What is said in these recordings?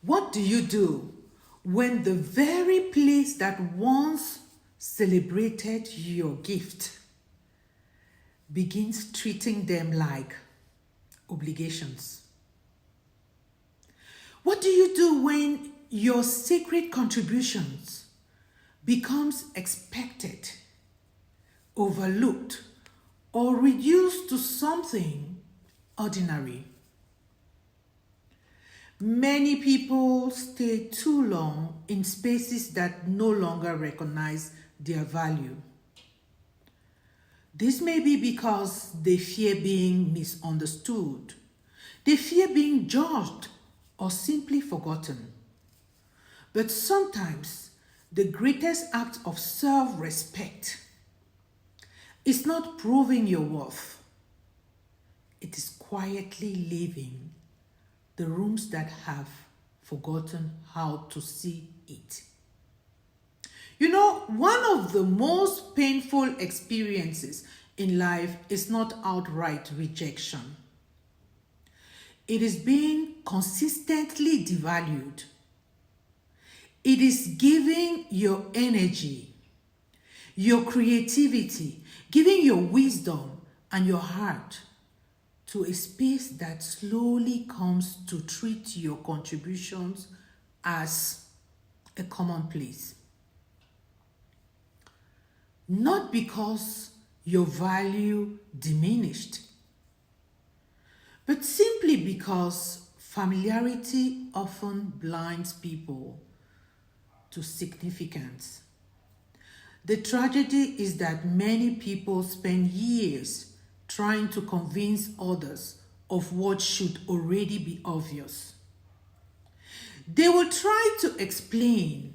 What do you do when the very place that once celebrated your gift begins treating them like obligations? What do you do when your sacred contributions becomes expected, overlooked, or reduced to something ordinary? Many people stay too long in spaces that no longer recognize their value. This may be because they fear being misunderstood, they fear being judged, or simply forgotten. But sometimes the greatest act of self-respect is not proving your worth. It is quietly leaving the rooms that have forgotten how to see it. You know, one of the most painful experiences in life is not outright rejection. It is being consistently devalued. It is giving your energy, your creativity, giving your wisdom and your heart to a space that slowly comes to treat your contributions as a commonplace. Not because your value diminished, but simply because familiarity often blinds people to significance. The tragedy is that many people spend years trying to convince others of what should already be obvious. They will try to explain.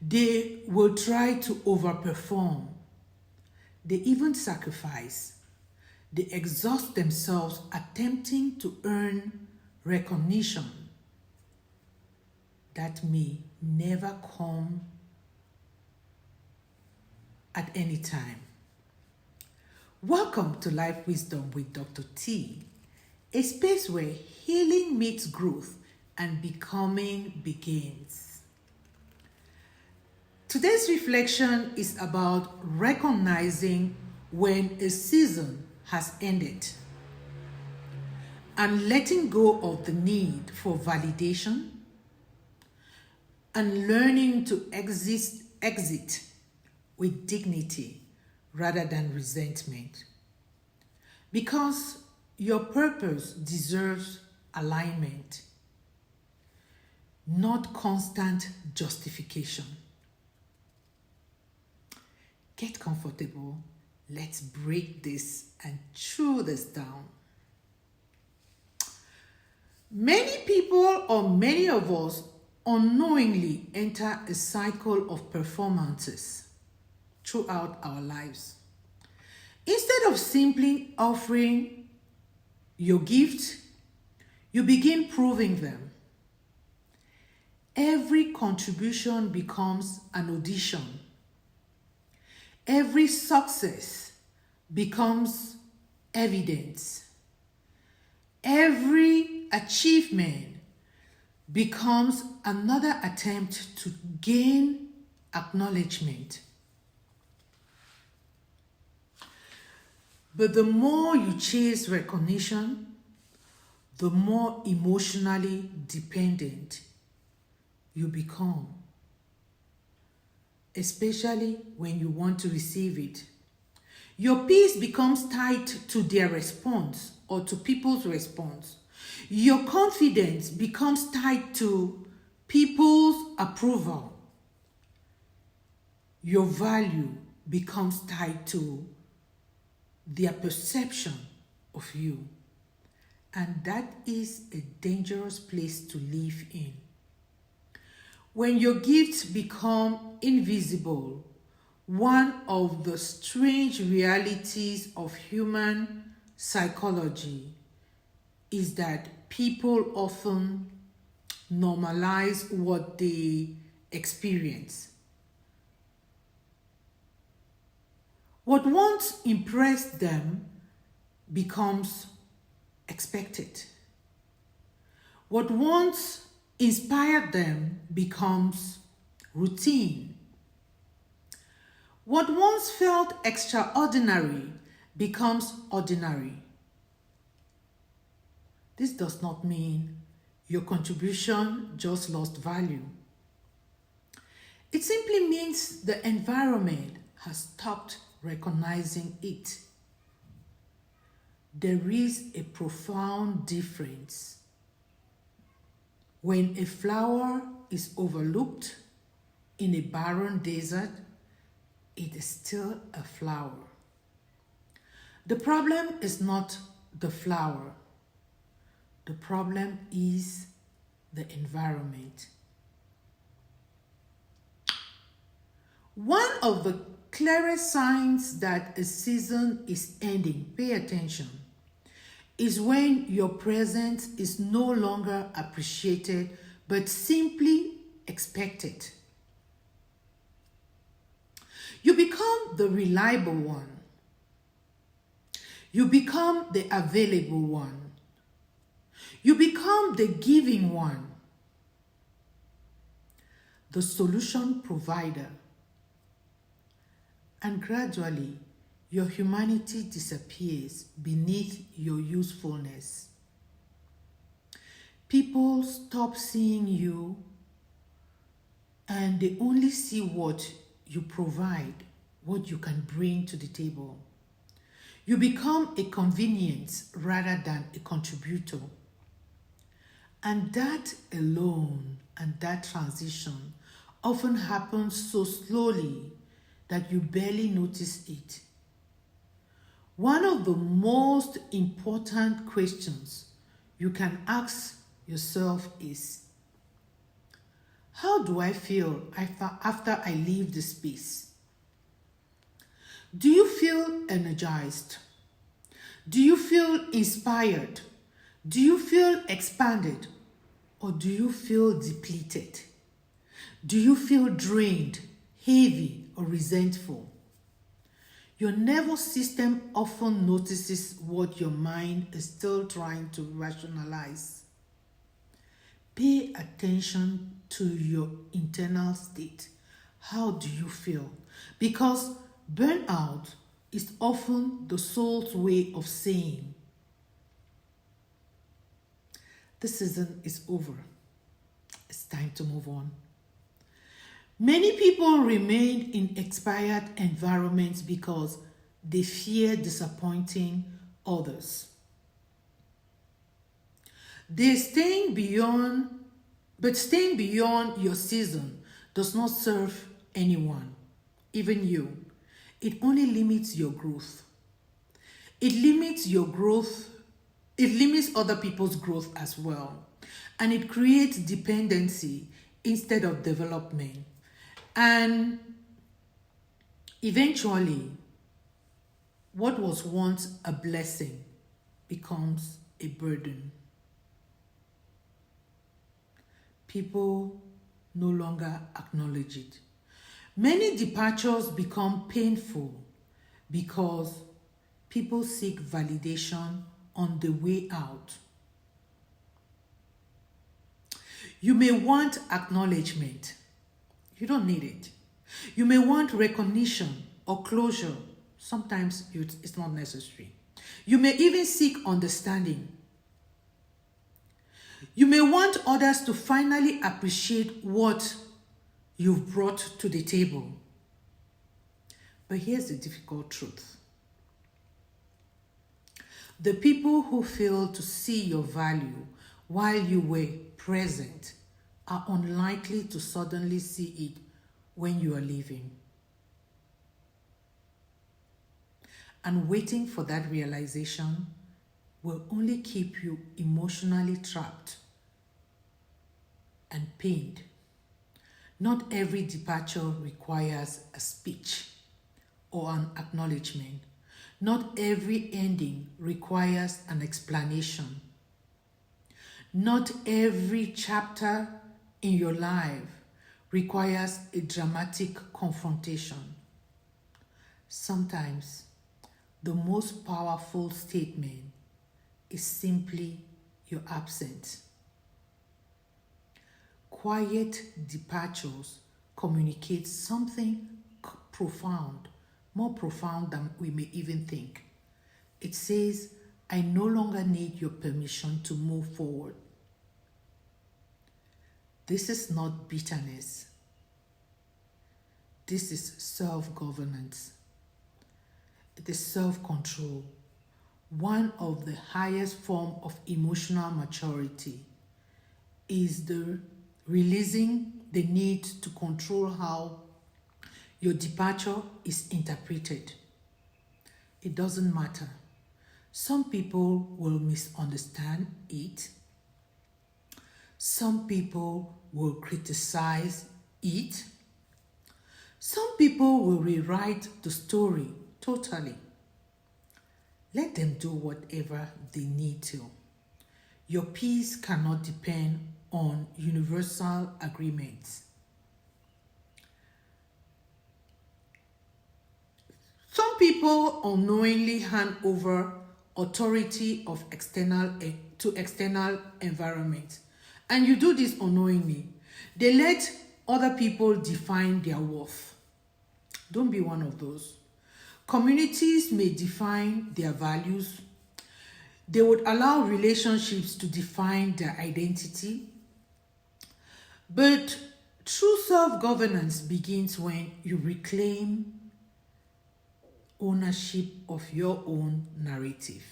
They will try to overperform. They even sacrifice. They exhaust themselves attempting to earn recognition that may never come at any time. Welcome to Life Wisdom with Dr. T, a space where healing meets growth and becoming begins. Today's reflection is about recognizing when a season has ended and letting go of the need for validation and learning to exit with dignity rather than resentment. Because your purpose deserves alignment, not constant justification. Get comfortable. Let's break this and chew this down. Many people, or many of us, unknowingly enter a cycle of performances throughout our lives. Instead of simply offering your gift, you begin proving them. Every contribution becomes an audition. Every success becomes evidence. Every achievement becomes another attempt to gain acknowledgement. But the more you chase recognition, the more emotionally dependent you become, especially when you want to receive it. Your peace becomes tied to their response or to people's response. Your confidence becomes tied to people's approval. Your value becomes tied to their perception of you. And that is a dangerous place to live in. When your gifts become invisible, one of the strange realities of human psychology is that people often normalize what they experience. What once impressed them becomes expected. What once inspire them becomes routine. What once felt extraordinary becomes ordinary. This does not mean your contribution just lost value. It simply means the environment has stopped recognizing it. There is a profound difference when a flower is overlooked in a barren desert. It is still a flower. The problem is not the flower. The problem is the environment. One of the clearest signs that a season is ending, pay attention, is when your presence is no longer appreciated but simply expected. You become the reliable one. You become the available one. You become the giving one, the solution provider. And gradually, your humanity disappears beneath your usefulness. People stop seeing you and they only see what you provide, what you can bring to the table. You become a convenience rather than a contributor. And that alone and that transition often happens so slowly that you barely notice it. One of the most important questions you can ask yourself is, how do I feel after I leave the space? Do you feel energized? Do you feel inspired? Do you feel expanded? Or do you feel depleted? Do you feel drained, heavy, or resentful? Your nervous system often notices what your mind is still trying to rationalize. Pay attention to your internal state. How do you feel? Because burnout is often the soul's way of saying, this season is over. It's time to move on. Many people remain in expired environments because they fear disappointing others. Staying beyond your season does not serve anyone, even you. It only limits your growth. It limits your growth. It limits other people's growth as well. And it creates dependency instead of development. And eventually, what was once a blessing becomes a burden. People no longer acknowledge it. Many departures become painful because people seek validation on the way out. You may want acknowledgement. You don't need it. You may want recognition or closure. Sometimes it's not necessary. You may even seek understanding. You may want others to finally appreciate what you've brought to the table. But here's the difficult truth. The people who fail to see your value while you were present are unlikely to suddenly see it when you are leaving. And waiting for that realization will only keep you emotionally trapped and pained. Not every departure requires a speech or an acknowledgement. Not every ending requires an explanation. Not every chapter in your life requires a dramatic confrontation. Sometimes the most powerful statement is simply you're absent. quiet departures communicate something profound, more profound than we may even think. It says, I no longer need your permission to move forward. This is not bitterness. This is self-governance. It is self-control. One of the highest forms of emotional maturity is the releasing the need to control how your departure is interpreted. It doesn't matter. Some people will misunderstand it. Some people will criticize it. Some people will rewrite the story totally. Let them do whatever they need to. Your peace cannot depend on universal agreements. Some people unknowingly hand over authority of to external environment, and you do this unknowingly. They let other people define their worth. Don't be one of those. Communities may define their values. They would allow relationships to define their identity. But true self-governance begins when you reclaim ownership of your own narrative.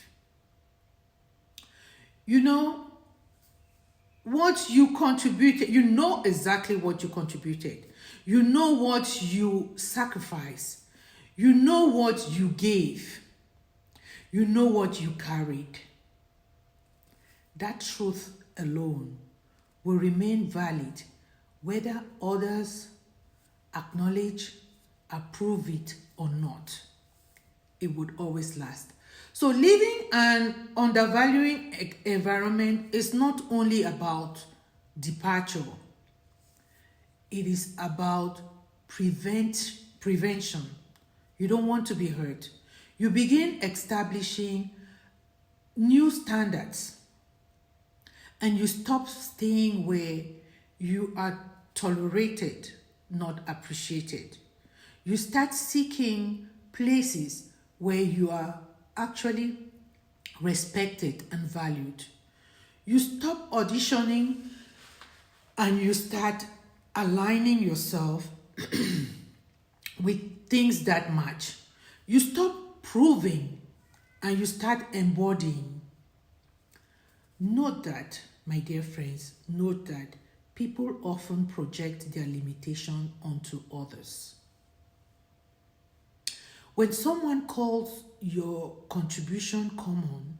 You know what you contributed. You know exactly what you contributed. You know what you sacrificed. You know what you gave. You know what you carried. That truth alone will remain valid whether others acknowledge, approve it or not. It would always last. So living an undervaluing environment is not only about departure. It is about prevention. You don't want to be hurt. You begin establishing new standards and you stop staying where you are tolerated, not appreciated. You start seeking places where you are actually respected and valued. You stop auditioning and you start aligning yourself with things that match. You stop proving and you start embodying. Note that, my dear friends, note that people often project their limitation onto others. When someone calls your contribution common,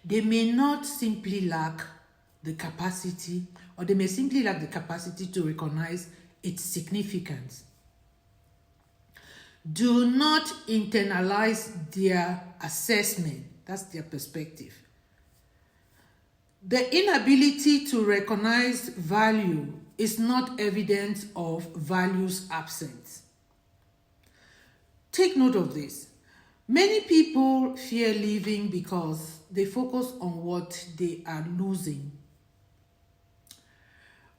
they may not simply lack the capacity, or they may simply lack the capacity to recognize its significance. Do not internalize their assessment. That's their perspective. The inability to recognize value is not evidence of value's absence. Take note of this. Many people fear leaving because they focus on what they are losing.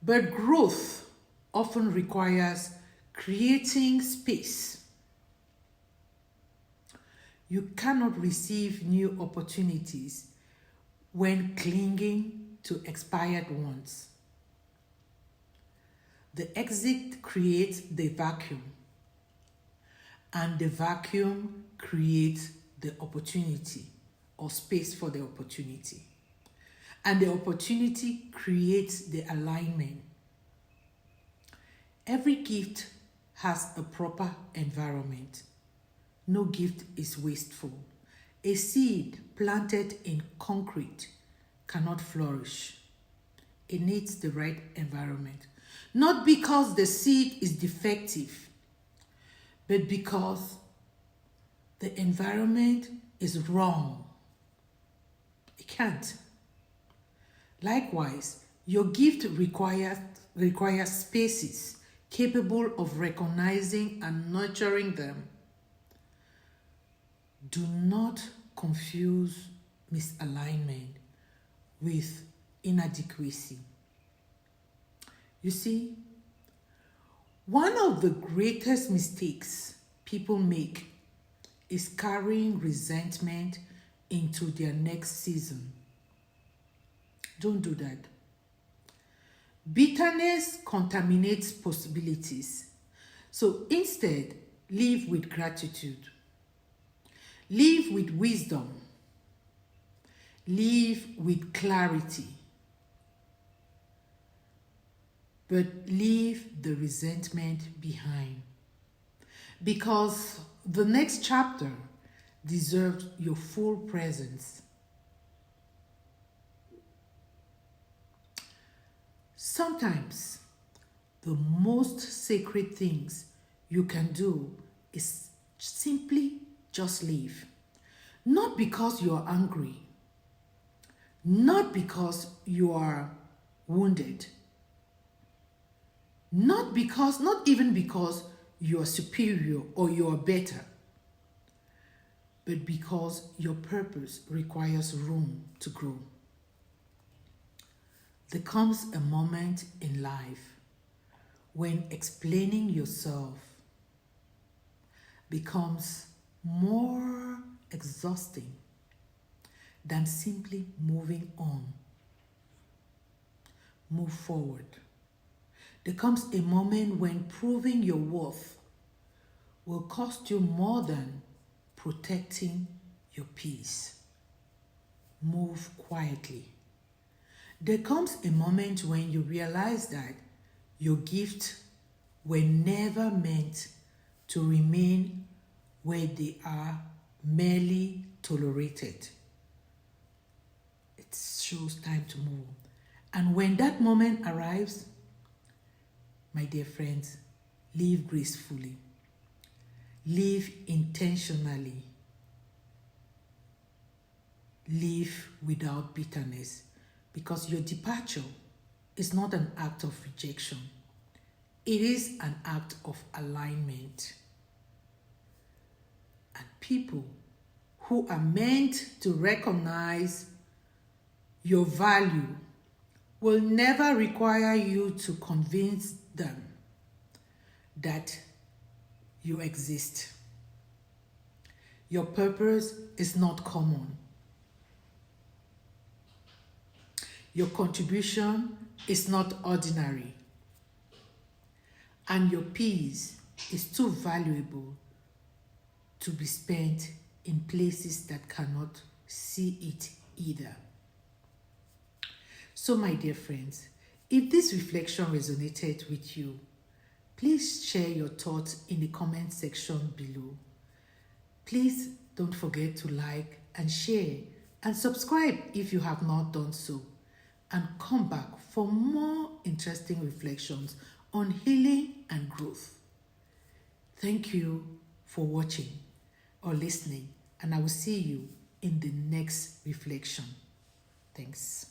But growth often requires creating space. You cannot receive new opportunities when clinging to expired ones. The exit creates the vacuum, and the vacuum creates the opportunity or space for the opportunity. And the opportunity creates the alignment. Every gift has a proper environment. No gift is wasteful. A seed planted in concrete cannot flourish. It needs the right environment. Not because the seed is defective, but because the environment is wrong. It can't. Likewise, your gift requires spaces capable of recognizing and nurturing them. Do not confuse misalignment with inadequacy. You see, one of the greatest mistakes people make is carrying resentment into their next season. Don't do that. Bitterness contaminates possibilities. So instead, live with gratitude. Live with wisdom. Live with clarity. But leave the resentment behind. Because the next chapter deserves your full presence. Sometimes the most sacred things you can do is simply just leave. Not because you are angry, not because you are wounded, not even because you are superior or you are better, but because your purpose requires room to grow. There comes a moment in life when explaining yourself becomes more exhausting than simply moving on. Move forward. There comes a moment when proving your worth will cost you more than protecting your peace. Move quietly. There comes a moment when you realize that your gifts were never meant to remain where they are merely tolerated. It shows time to move. And when that moment arrives, my dear friends, live gracefully. Live intentionally. Live without bitterness. Because your departure is not an act of rejection. It is an act of alignment. And people who are meant to recognize your value will never require you to convince them that you exist. Your purpose is not common. Your contribution is not ordinary. And your peace is too valuable to be spent in places that cannot see it either. So, my dear friends, if this reflection resonated with you, please share your thoughts in the comment section below. Please don't forget to like and share and subscribe if you have not done so. And come back for more interesting reflections on healing and growth. Thank you for watching or listening, and I will see you in the next reflection. Thanks.